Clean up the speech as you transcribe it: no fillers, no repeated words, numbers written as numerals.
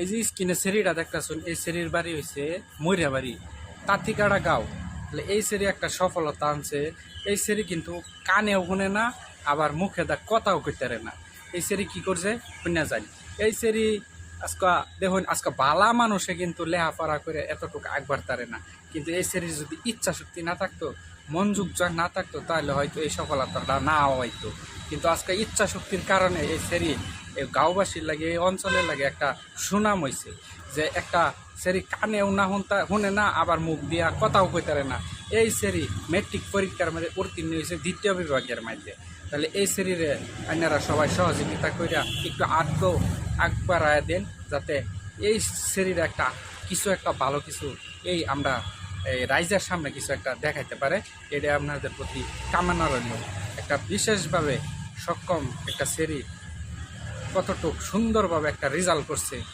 এই যে স্কিনে সেরিটা দেখতেছেন, এই সেরির বাড়ি হয়েছে ময়রাবাড়ি তাঁতিকাড়া গাঁও। তাহলে এই সেরি একটা সফলতা আনছে। এই সেরি কিন্তু কানেও শুনে না, আবার মুখে দা কথাও কইতে পারে না। এই সেরি কি করছে শুনে জানি। এই সেরি আজকা দেখুন, আজকে বালা মানুষে কিন্তু লেহাপড়া করে এতটুকু আগবার তারে না, কিন্তু এই সেরির যদি ইচ্ছা শক্তি না থাকতো, মনোযোগ না থাকতো, তাহলে হয়তো এই সফলতাটা না হয়তো। কিন্তু আজকে ইচ্ছা শক্তির কারণে এই সেরি এই গাঁওবাসীর লাগে, এই অঞ্চলের লাগে একটা সুনাম হয়েছে যে একটা সেরি কানেও না শুনে না, আবার মুখ দিয়া কথাও কইতারে না। এই সেরি মেট্রিক পরীক্ষার মধ্যে উত্তীর্ণ হয়েছে 2য় বিভাগের মধ্যে। তাহলে এই সেরিরে আপনারা সবাই সহযোগিতা কইরা একটু আগবাড়ায় দেন, যাতে এই সেরির একটা কিছু একটা ভালো কিছু এই আমরা এই রাইজের সামনে কিছু একটা দেখাইতে পারে। এটা আপনাদের প্রতি কামনারণ্য। একটা বিশেষভাবে সক্ষম একটা সেরি কতটুক সুন্দরভাবে একটা রেজাল্ট করছে